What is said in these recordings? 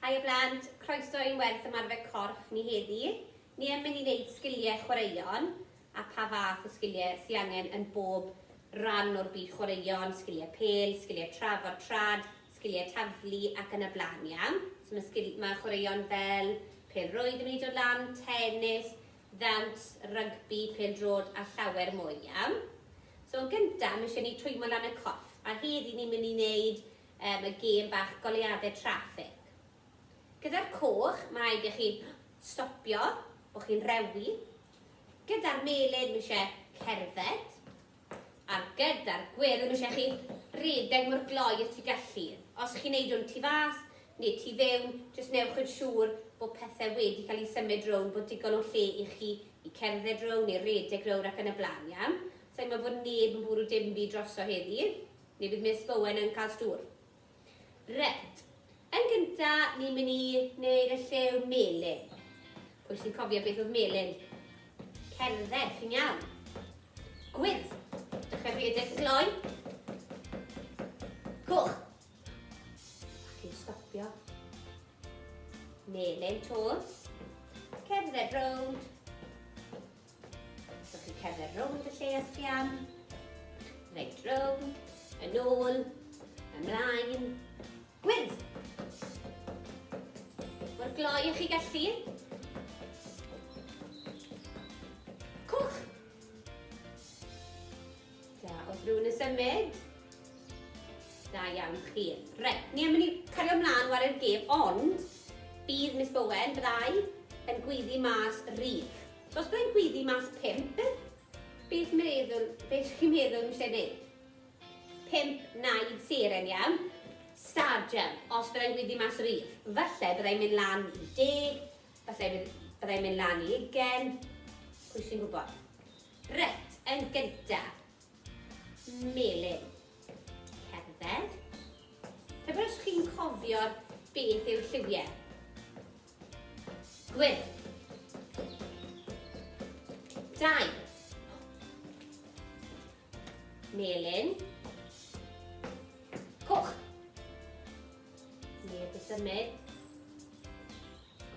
Hai y blant, croeso i'n werth ymarfer corff ni heddi. Ni yn mynd i wneud sgiliau chwaraeon a pa fath o sgiliau sydd angen yn bob ran o'r byd chwaraeon, sgiliau pel, sgiliau trafod trad, sgiliau taflu ac yn y blaen iawn. So mae chwaraeon fel pêl-rwyd yn mynd i dod lan, tennis, ddawns, rygbi, pêl-drod a llawer mwy iawn. So yn gyntaf, mae eisiau ni twymo lan y corff a heddi ni'n mynd i wneud y gêm bach goleuadau traffig. Gyda'r coch, mae rhaid i chi stopio, bod chi'n rewi. Gyda'r melyn, mae eisiau cerdded. A gyda'r gwyrdd, mae eisiau chi redeg mor gloi at ti gallu. Os chi'n neud hwn tu fas, neu tu fewn, jyst newch yn siŵr bod pethau wedi cael ei symud rown, bod digon o lle i chi i cerdded rown, neu redeg rown ac yn y blaen, iawn. So mae bod neb yn bwrw dim byd droso heddi, neu bydd Miss Bowen yn cael stŵr. Ret. Yn gyntaf, ni'n mynd i wneud y llew melyn. Pwy sy'n cofio beth oedd melyn? Cerdded, chi'n iawn. Gwyrdd. Dechrau rhedeg gloi. Coch. A chi'n stopio. Melyn tos. Cerdded rownd. So chi'n cerdded rownd y lle ysgiam. Reit rownd. Yn ôl. Ymlaen. Gwyrdd. Mor gloi ych chi gallu. Coch. Da, os rhywun yn symud. Da iawn chi. Reit, ni yn mynd i cario ymlaen war yr gêm, ond bydd Miss Bowen, byddai, yn gwyddi mas rif. So os byddai'n gwyddi mas 5, beth chi'n meddwl yn wneud? 5 naid seren iawn. Stadium, os byddai'n gwyddi mas rif. Falle byddai'n mynd lan i 10, falle byddai'n mynd lan i 20. Pwy sy'n gwybod? Ret, yn gyntaf. Melyn. Cerdded. Pe bod chi'n cofio beth yw'r lliwiau? Gwyrdd. Dau. Melyn. Coch. Neb y symud.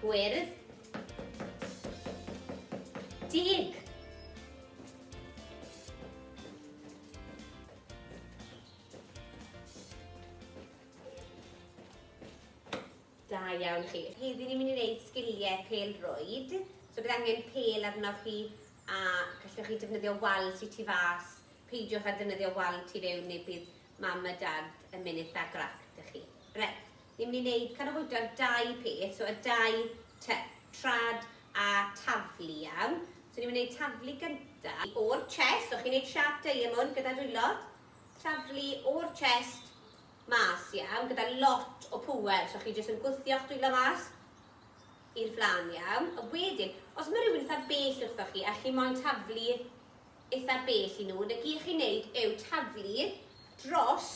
Gwyrdd. 10. Da iawn chi. Heddi ni'n mynd i wneud sgiliau pêl-rwyd. So bydd angen pêl arnoch chi a gallwch chi defnyddio wal sy'n tu fas. Peidiwch a defnyddio wal tu fewn neu bydd mam a dad yn mynd eitha grac dy chi. Ret. Ni'n mynd i wneud canolbwyntio 2 peth, so y 2 trad a taflu iawn. So ni'n mynd i wneud taflu gyntaf o'r chest, so chi'n wneud sharp diamond gyda dwylod. Taflu o'r chest mas iawn, gyda lot o pŵer, so chi jyst yn gwthio'ch dwylo mas i'r flan iawn. A wedyn, os mae rhywun eitha bell wrthoch chi a chi moyn taflu eitha bell i nhw, y gyd chi'n wneud yw taflu dros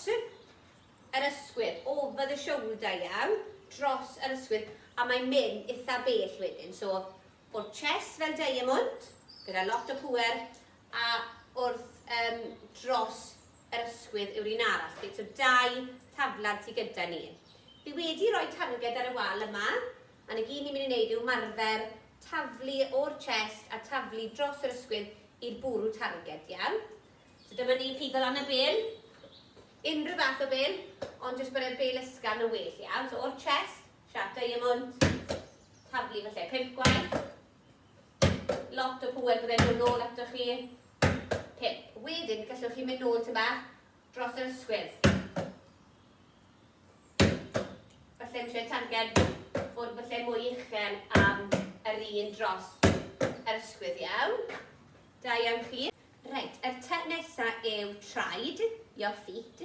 yr ysgwydd, over the shoulder iawn, dros yr ysgwydd, a mae'n mynd eitha bell wedyn. So, o'r chest fel diamond, gyda lot o pŵer, a wrth dros yr ysgwydd yw'r un arall. So, 2 taflad sydd gyda ni. Fi wedi rhoi targed ar y wal yma, a y gyd ni'n mynd i wneud yw marfer taflu o'r chest a taflu dros yr ysgwydd i'r bwrw targed iawn. So, dyma ni pigo lan y bel. Unrhyw fath o bel, ond jyst bod y bel ysgan yn well iawn. So o'r chest, sharp diamond, taflu falle 5 gwaith. Lot o pŵer byddai'n dod nôl atoch chi. 5. Wedyn, gallwch chi mynd nôl ty bach dros yr ysgwydd. Falle eisiau targed bod falle mwy uchel am yr un dros yr ysgwydd iawn. Da iawn chi. Reit, y nesaf yw traed, your feet.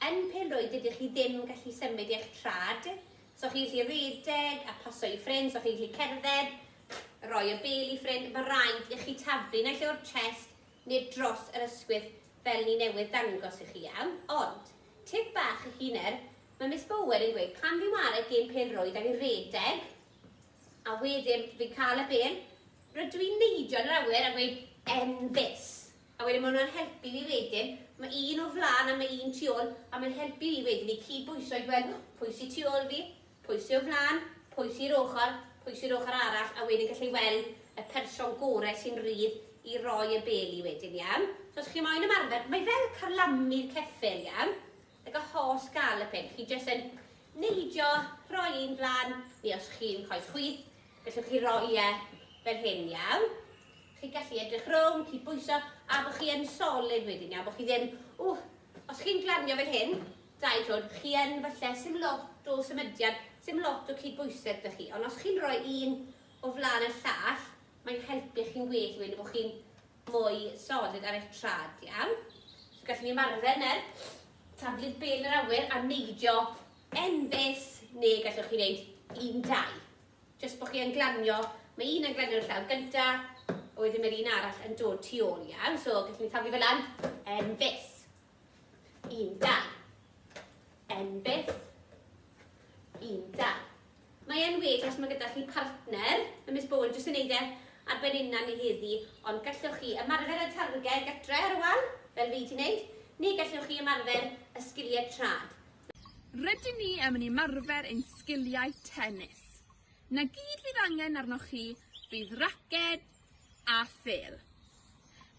Yn pêl-rwyd ydych chi ddim yn gallu symud i'ch trad. So chi'n gallu redeg a paso i ffrind, so chi'n gallu cerdded, rhoi y bel i ffrind. Mae rhaid i chi taflu neu lle o'r chest neu dros yr ysgwydd fel ni newydd dangos i chi iawn. Ond, tip bach i huner, mae Miss Bowen yn gweud, pan fi'n wario gêm pêl-rwyd a fi'n redeg, a wedyn fi'n cael y bel, rydw i'n neidio yn yr awyr a gweud enfys. A wedyn mae hwnna'n helpu fi wedyn, mae un o flan a mae un tu ôl, a mae'n helpu fi wedyn i cydbwyso i gweld pwy sy'n tu ôl fi, pwy sy'n o flaen, pwy sy'n ochr arall, a wedyn gallu weld y person gorau sy'n rydd i roi y beli wedyn, iawn. So os chi moyn ymarfer, mae fel carlamu'r ceffyl, iawn. Like a hos galopin, chi jyst yn neidio, rhoi un flan, neu os chi'n coes chwyth, gallwch chi roi fel hyn, iawn. Chi gallu edrych rhwng, chi bwyso, a bod chi yn solid wedyn, iawn. Bod chi ddim, os chi'n glanio fel hyn, dau trwyd, chi yn falle sim lot o symudiad, sim lot o cydbwysedd ydych chi. Ond os chi'n rhoi un o flan y llall, mae'n helpu chi'n well wedyn bod chi'n mwy solid ar eich trad, iawn. So gallwn ni ymarfer yna, taflu'r bel yr awyr a neidio enfus, neu gallwch chi wneud 1-2. Jyst bod chi yn glanio, mae un yn glanio yn llaw gyntaf, a wedyn mae'r un arall yn dod tu ôl, iawn. So gallwn ni taflu fel lan, enfus. 1-2. Enfus. 1-2. Mae e'n well os mae gyda chi partner, mae Miss Bowen jyst yn neud ar ben unna ni heddi, ond gallwch chi ymarfer y targed gatre ar y wal, fel fi ti'n neud, neu gallwch chi ymarfer y sgiliau trad. Rydyn ni am yn ymarfer ein sgiliau tennis. Na gyd fydd angen arnoch chi fydd raced a phêl.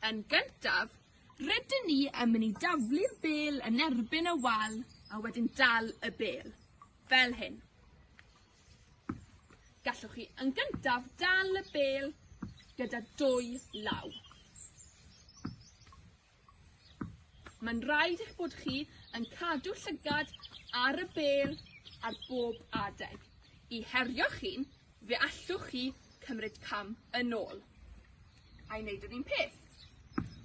Yn gyntaf, rydyn ni am yn daflu'r bel yn erbyn y wal a wedyn dal y bel, fel hyn. Gallwch chi yn gyntaf dal y bel gyda 2 law. Mae'n rhaid eich bod chi yn cadw llygad ar y bel ar bob adeg. I herio chi'n, fe allwch chi cymryd cam yn ôl. A'i wneud yr un peth.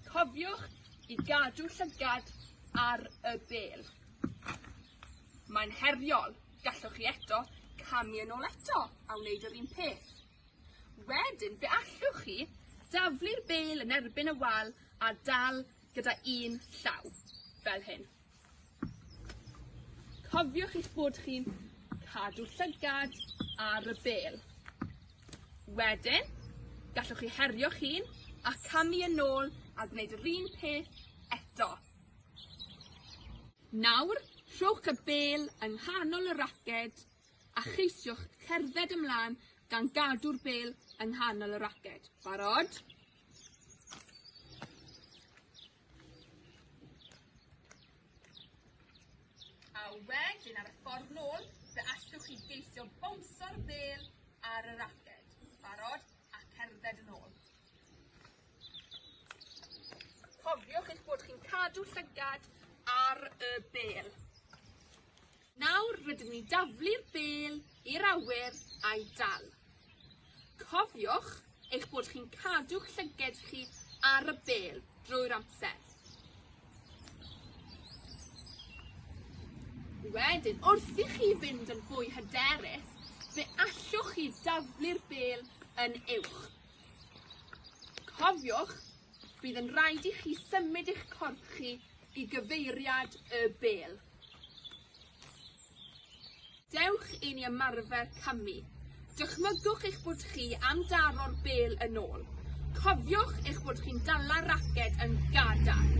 Cofiwch i gadw llygad ar y bel. Mae'n heriol. Gallwch chi eto camu yn ôl eto a wneud yr un peth. Wedyn, fe allwch chi daflu'r bel yn erbyn y wal a dal gyda 1 llaw, fel hyn. Cofiwch eich bod chi'n cadw llygad ar y bel. Wedyn, gallwch chi herio chi'n a camu yn ôl a gwneud yr un peth eto. Nawr, rhowch y bel yng nghanol y raced a cheisiwch cerdded ymlaen gan gadw'r bel yng nghanol y raced. Barod? A wedyn ar y ffordd nôl, fe allwch chi geisio bownso'r bel ar y raced. Barod a cerdded yn ôl. Cofiwch eich bod chi'n cadw llygad ar y bel. Nawr rydyn ni daflu'r bel i'r awyr a'i dal. Cofiwch eich bod chi'n cadw'ch llyged chi ar y bel drwy'r amser. Wedyn, wrth i chi fynd yn fwy hyderus, fe allwch chi daflu'r bel yn uwch. Cofiwch, bydd yn rhaid i chi symud eich corff chi i gyfeiriad y bel. Dewch i ni ymarfer camu. Dychmygwch eich bod chi am daro'r bel yn ôl. Cofiwch eich bod chi'n dala'r raced yn gadarn.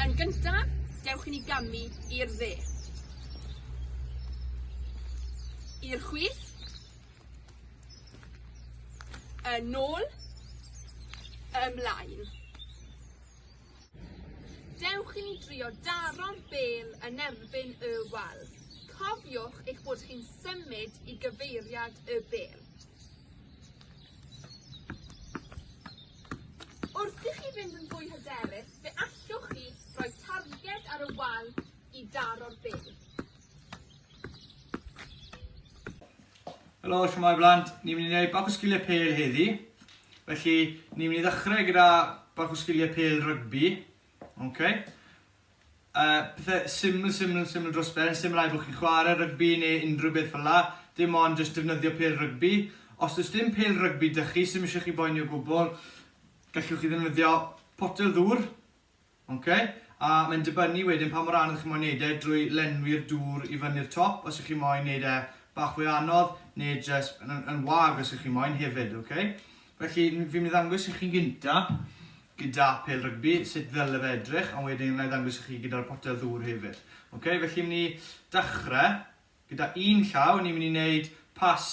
Yn gyntaf, dewch i ni gamu i'r dde. I'r chwith, yn ôl, ymlaen. Dewch i ni drio daro'r bel yn erbyn y wal. Cofiwch eich bod chi'n symud i gyfeiriad y bel. Wrth i chi fynd yn fwy hyderus, fe allwch chi rhoi targed ar y wal i daro'r bel. Helo, shwmae blant. Ni'n mynd i wneud bach o sgiliau pêl heddi. Felly, ni'n mynd i ddechrau gyda bach o sgiliau pêl rygbi. Pethau syml dros ben, sim rai bod chi'n chwarae rygbi neu unrhyw beth fel la. Dim ond jyst defnyddio pêl rygbi. Os oes dim pêl rygbi dych chi, sy'n eisiau chi boeni o gwbl, gallwch chi ddefnyddio potel ddŵr. A mae'n dibynnu wedyn pa mor anodd chi moyn wneud drwy lenwi'r dŵr i fyny'r top, os ych chi moyn wneud bach fwy anodd, neu jyst yn wag os ych chi moyn hefyd. Felly, fi'n mynd i ddangos i chi gynta gyda pêl rygbi, sut ddyle fe edrych, ond wedyn yn ddangos i chi gyda'r potel ddŵr hefyd. Felly, mynd i dechrau gyda un llaw, ni'n mynd i wneud pas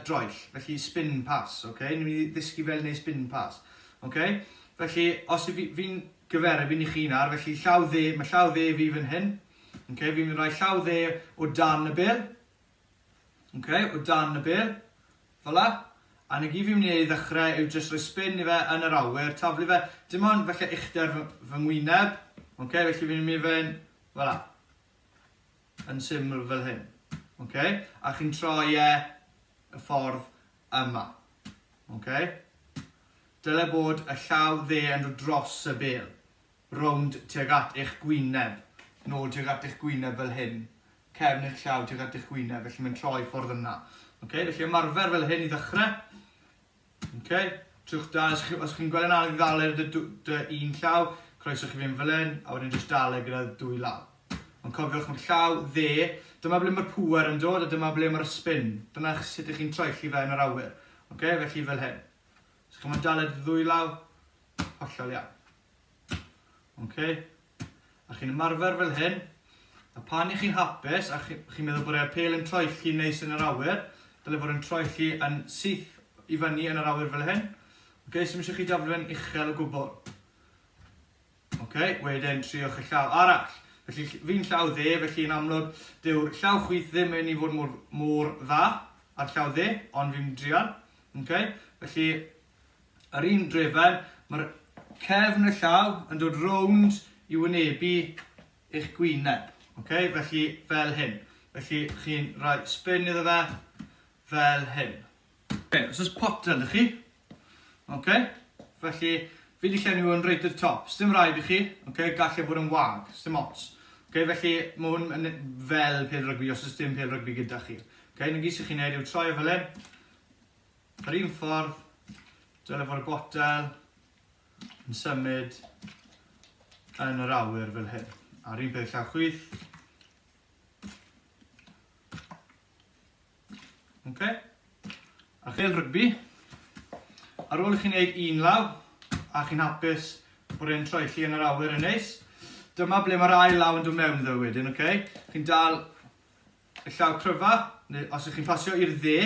droell, felly spin pass, okay? Ni'n mynd i ddysgu fel wneud spin pass, okay? Felly, os fi'n gyferu i chi nawr, felly mae llaw dde fi fan hyn, okay? Fi'n mynd i roi llaw dde o dan y bil, okay? O dan y bil, fel la. A na gyd fi'n mynd i ddechrau yw jyst rhoi spin i fe yn yr awyr, taflu fe, dim ond felly uchder fy ngwyneb, okay? Felly fi'n mynd i fe'n, fel la, yn syml fel hyn, okay? A chi'n troi y ffordd yma, okay? Dyle bod y llaw dde yn dod dros y bel, rownd tuag at eich gwyneb, nôl tuag at eich gwyneb fel hyn, cefn eich llaw tuag at eich gwyneb, felly mae'n troi ffordd yna. Okay? Felly ymarfer fel hyn i ddechrau. Okay? Trwch da, os chi'n gweld yn anodd i ddalur dy un llaw, croeso chi fynd fel hyn, a wedyn jyst dalu gyda dwy law. Ond cofiwch mae'r llaw dde, dyma ble mae'r pŵer yn dod, a dyma ble mae'r spin. Dyna sut ych chi'n troelli fe yn yr awyr. Okay? Felly fel hyn. So chi'n dalu ddwy law, hollol iawn. Okay? A chi'n ymarfer fel hyn, a pan i chi'n hapus, a chi'n meddwl bod e'r pel yn troelli neis yn yr awyr, dyle fod yn troelli yn syth i fyny yn yr awyr fel hyn. Okay, so eisiau chi daflu fe'n uchel o gwbl. Okay, wedyn triwch y llaw arall. Felly fi'n llaw dde, felly yn amlwg, dyw'r llaw chwith ddim yn ei fod mor dda ar llaw dde, ond fi'n drial. Okay, felly, ar un drefen, mae'r cefn y llaw yn dod rownd i wynebu eich gwyneb. Okay, felly fel hyn. Felly chi'n rhoi spin iddo fe fel hyn. Okay, os oes potel ydych chi. Okay, felly fi wedi llenwi hwn reit ar top. Sdim rhaid i chi, okay, gallai fod yn wag, sdim ots. Okay, felly mae hwn yn fel pel rygbi os oes dim pel rygbi gyda chi. Okay, na gyd sy'n chi'n neud yw troi fel hyn. Ar un ffordd, dyle fod y botel yn symud yn yr awyr fel hyn. Ar un peth llaw chwith. Okay. A pel rygbi, ar ôl i chi'n neud un law, a chi'n hapus bod e'n troelli yn yr awyr yn neis, dyma ble mae'r ail law yn dod mewn iddo wedyn, okay? Chi'n dal y llaw cryfa, neu os ych chi'n pasio i'r dde,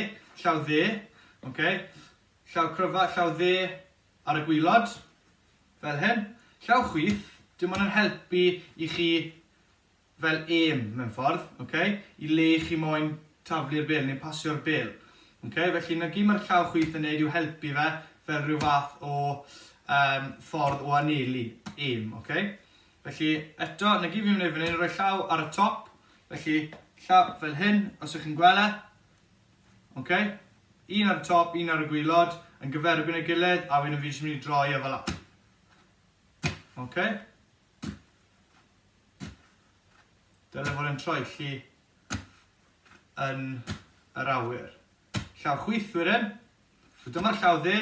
llaw dde, okay? Llaw cryfa, llaw dde ar y gwylod, fel hyn. Llaw chwith, dim ond yn helpu i chi fel aim mewn ffordd, okay? I le chi moyn taflu'r bel neu pasio'r bel. Okay? Felly, na gyd mae'r llaw chwith yn neud yw helpu fe fel rhyw fath o ffordd o anelu aim. Okay? Felly, eto, na gyd fi'n gwneud fan hyn, rhoi llaw ar y top. Felly, llaw fel hyn, os ych chi'n gweld. Okay? Un ar y top, un ar y gwylod, yn gyferbyn y gilydd, a wedyn fi jyst mynd i droi e fel la. Okay? Dyle fod yn troelli yn yr awyr. Llaw chwith wedyn. So dyma'r llaw dde.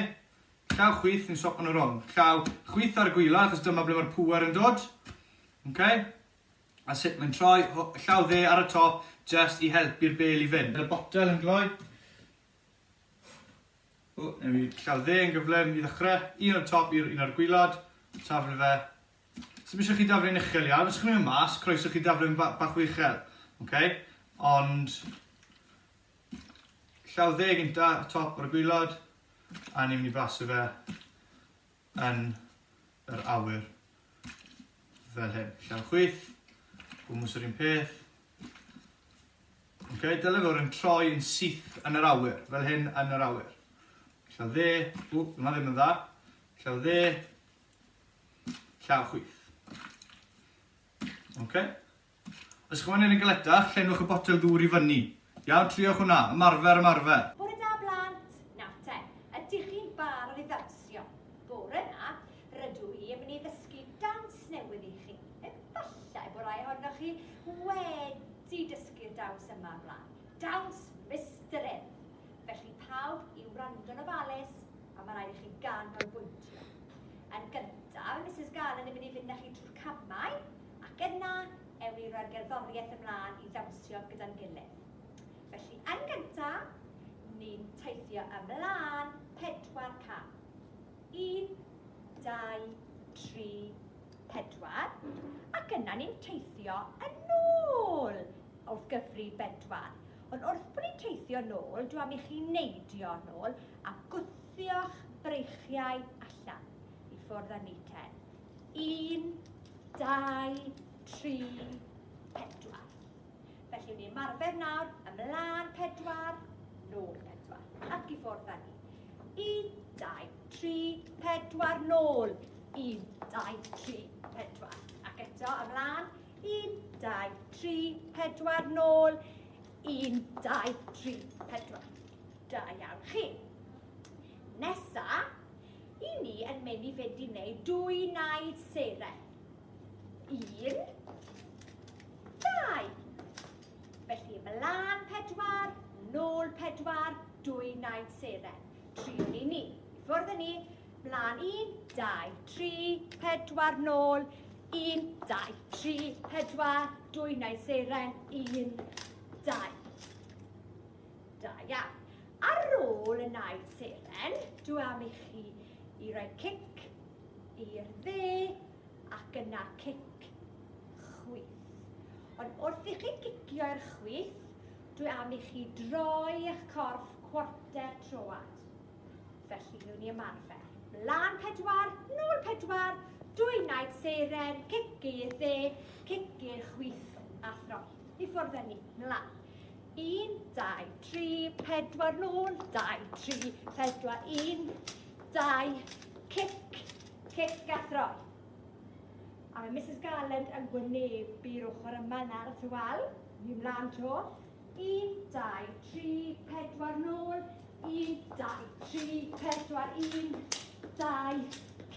Llaw chwith yn swap yn y rwng. Llaw chwith ar y gwylod, achos dyma ble mae'r pŵer yn dod. Okay? A sut mae'n troi llaw dde ar y top, just i helpu'r bel i fynd. Y botel yn gloi. Newn ni llaw dde yn gyflym i ddechrau. Un ar y top, un ar y gwylod. Taflu fe. So eisiau chi daflu'n uchel iawn. Os chi'n mynd mas, croeso chi daflu'n bach o uchel. Okay? Ond llaw dde gynta, top ar y gwylod, a ni'n mynd i basu fe yn yr awyr fel hyn. Llaw chwith, gwmws yr un peth. Okay, dyle fod yn troi yn syth yn yr awyr, fel hyn yn yr awyr. Llaw dde, dyma ddim yn dda. Llaw dde, llaw chwith. Okay. Os chi'n mynd i'n galetach, llenwch y botel ddŵr i fyny. Iawn, triwch hwnna, ymarfer. Bore da blant, nawr te, ydych chi'n barod i ddansio? Bore na, rydw i yn mynd i ddysgu dawns newydd i chi. Efallai bod rai ohonoch chi wedi dysgu'r dawns yma blaen. Dawns Mr. Edd. Felly pawb i wrando'n ofalus, a mae rhaid i chi ganolbwyntio. Yn gyntaf, Mrs. Garland yn mynd i fynd â chi trwy'r camau, ac yna ewn ni roi'r gerddoriaeth ymlaen i ddawnsio gyda'n gilydd. Felly, yn gyntaf, ni'n teithio ymlaen 4 cam. 1, 2, 3, 4. Ac yna ni'n teithio yn ôl wrth gyfri 4. Ond wrth bod ni'n teithio nôl, dwi am i chi neidio nôl a gwthio'ch breichiau allan i ffwrdd â ni 10. 1, 2, 3, 4. Felly ni'n ymarfer nawr, ymlaen 4, nôl 4, ac i ffwrdd â ni. 1, 2, 3, 4, nôl. 1, 2, 3, 4. Ac eto, ymlaen. 1, 2, 3, 4, nôl. 1, 2, 3, 4. Da iawn chi. Nesa, i ni yn mynd i fynd i wneud 2 naid seren. 1, 2. Felly ymlaen 4, nôl 4, 2 naid seren. Triwn i ni. Ffwrdd â ni. Mlaen 1, 2, 3, 4, nôl. 1, 2, 3, 4, 2 naid seren. 1, 2. Da iawn. Ar ôl y naid seren, dwi am i chi i roi cic i'r dde ac yna cic chwith. Ond wrth i chi cicio'r chwith, dwi am i chi droi eich corff cwarter troad. Felly nhw'n i ymarfer. Mlaen 4, nôl 4, 2 naid seren, cic i'r dde, cic i'r chwith a throi. I ffwrdd â ni. Mlaen. 1, 2, 3, 4, nôl, 2, 3, 4, 1, 2, cic, cic a throi. A mae Mrs Garland yn gwynebu'r ochr yma nawr at y wal. Ni mlaen to. 1, 2, 3, 4, nôl. 1, 2, 3, 4, 1, 2,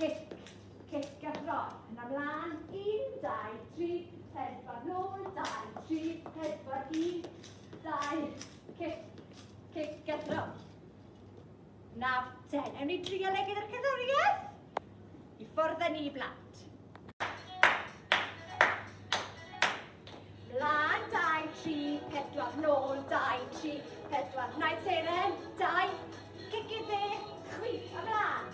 cic, cic a throi. Yna mlaen. 1, 2, 3, 4, nôl. 2, 3, 4, 1, 2, cic, cic a throi. Nawr 10. Ewn ni drio le gyda'r cerddoriaeth? I ffwrdd â ni blant. Mlaen 2, 3, 4, nôl, 2, 3, 4, naid seren, 2, cic i'r dde, chwith, ymlaen.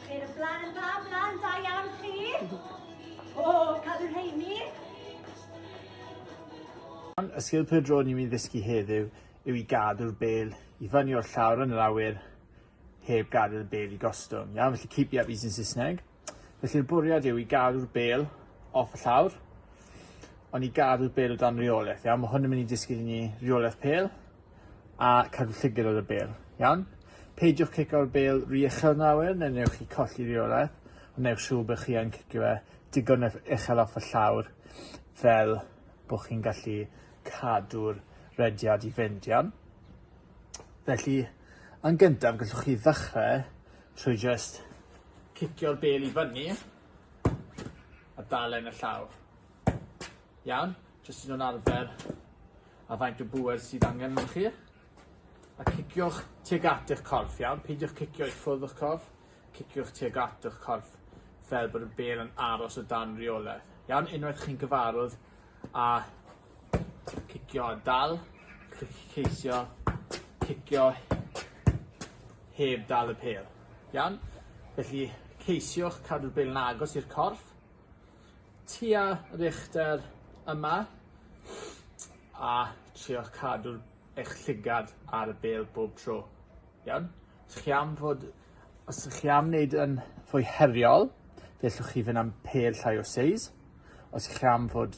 Chi'n y blaen yn dda, blaen, da iawn chi. O, cadw'r rheini. Y sgil pêl-dro ni'n mynd i ddysgu heddiw yw i gadw'r bêl i fyny o'r llawr yn yr awyr heb gadw'r bêl i gostwng. Iawn, felly keep up yn Saesneg. Felly'r bwriad yw i gadw'r bêl off y llawr, ond i gadw'r bêl o dan reolaeth. Iawn, mae hwn yn mynd i dysgu ni reolaeth pêl a cadw llygad o'r bêl. Iawn? Peidiwch cico'r bêl rhy uchel yn awyr, neu newch chi colli reolaeth, ond newch siŵr bod chi yn cicio fe digon uchel off y llawr fel bod chi'n gallu cadw'r rediad i fynd, iawn. Felly, yn gyntaf, gallwch chi ddechrau trwy just cicio'r bêl i fyny a dal yn y llawr. Iawn, jyst i nhw'n arfer a faint o bŵer sydd angen mewn chi. A ciciwch tuag at eich corff, iawn. Peidiwch cicio i ffwrdd eich corff, ciciwch tuag at eich corff fel bod y bêl yn aros o dan reolaeth. Iawn, unwaith chi'n gyfarwydd a cicio a dal, ceisio cicio heb dal y pêl. Iawn, felly ceisiwch cadw'r bêl yn agos i'r corff, tua yr uchder yma, a triwch cadw'r eich llygad ar y bêl bob tro. Iawn? Os chi am wneud yn fwy heriol, gallwch chi fynd am pêl llai o seis. Os chi am fod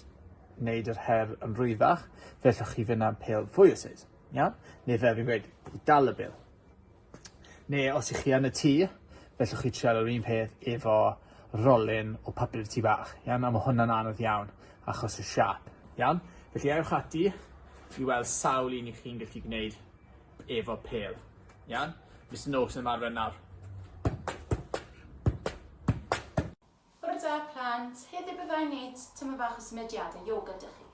wneud yr her yn rwyddach, gallwch chi fynd am pêl fwy o seis. Iawn? Neu fel fi'n gweud, i dal y bêl. Neu os chi yn y tŷ, gallwch chi trial yr un peth efo rolyn o papur tŷ bach. Iawn? A mae hwnna'n anodd iawn, achos y siap. Iawn? Felly ewch ati i weld sawl un i chi'n gallu gwneud efo pêl. Iawn? Mr Nos yn ymarfer nawr. Bore da plant, heddiw byddai'n neud tyma bach o symudiadau yoga dych chi.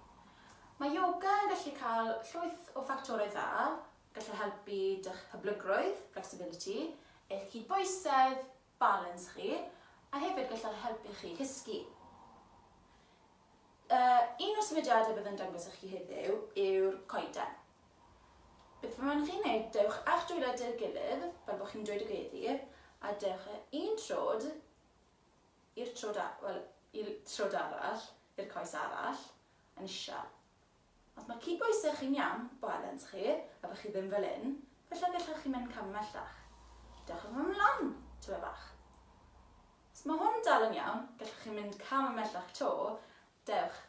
Mae yoga yn gallu cael llwyth o ffactorau dda, gallu helpu dych hyblygrwydd, flexibility, eich cydbwysedd, balans chi, a hefyd gallai helpu chi cysgu. Un o symudiadau bydd yn dangos i chi heddiw yw'r coeden. Beth mae'n chi'n gwneud, dewch a'ch dwylo dy'r gilydd, fel bod chi'n dweud y gweddi, a dewch un trod i'r trod arall, i'r coes arall, yn isial. Os mae cydbwysau chi'n iawn, balans chi, a bod chi ddim fel un, felly gallwch chi mynd cam ymellach. Dewch yn ymlaen, tywe bach. Os mae hwn dal yn iawn, gallwch chi mynd cam ymellach to, dewch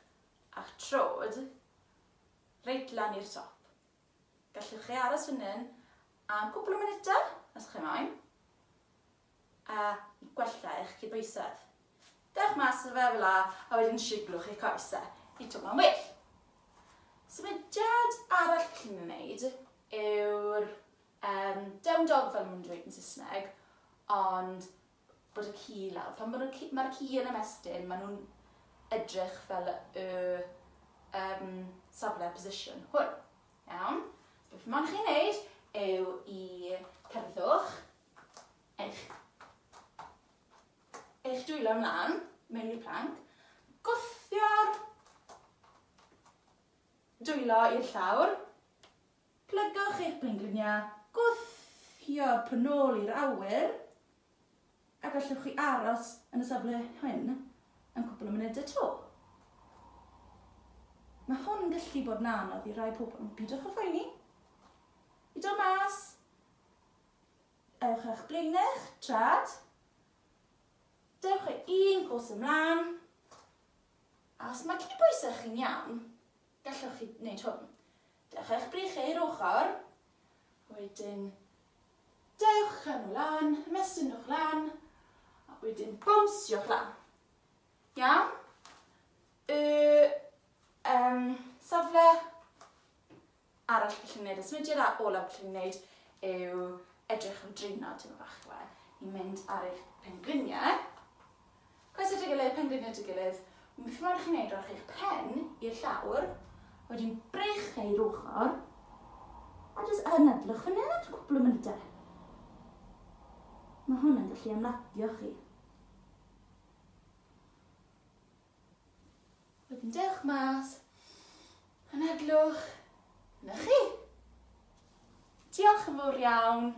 a'ch trod reit lan i'r top. Gallwch chi aros fan hyn am cwbl o munudau, os chi moyn, a gwella eich cydbwysedd. Dewch mas o fe fel a wedyn siglwch eich coesau i twma'n well. Symudiad arall chi'n gwneud yw'r down dog fel mae'n dweud yn Saesneg, ond bod y ci lawr. Pan mae'r ci yn ymestyn, maen nhw'n edrych fel y safle position hwn. Iawn. Beth mae'n chi'n gwneud yw i cerddwch eich dwylo ymlaen mewn i'r planc, gwthio'r dwylo i'r llawr, plygwch eich blaengliniau, gwthio'r pnôl i'r awyr, a gallwch chi aros yn y safle hyn yn cwbl o munudau to. Mae hwn yn gallu bod yn anodd i rai pobl, ond pidwch o phoeni. I dod mas, ewch eich blaenau, trad, dewch un cwrs ymlaen, a os mae cydbwysau chi'n iawn, gallwch chi wneud hwn. Dewch eich brichau i'r ochr, wedyn dewch yn lan, ymestynwch lan, a wedyn bownsiwch lan. Iawn? Safle arall gallwn ni wneud, y symudiad olaf gallwn ni wneud yw edrych am drino tyma bach we. I mynd ar eich pengliniau. Coes at y gilydd, pengliniau at y gilydd. Beth mae'n chi'n wneud rhowch eich pen i'r llawr, wedyn brech i'r ochr, a jyst anadlwch fan hyn at cwbl o munudau. Mae hwn yn gallu ymlacio chi. Wedyn dewch mas, anadlwch, na chi. Diolch yn fawr iawn.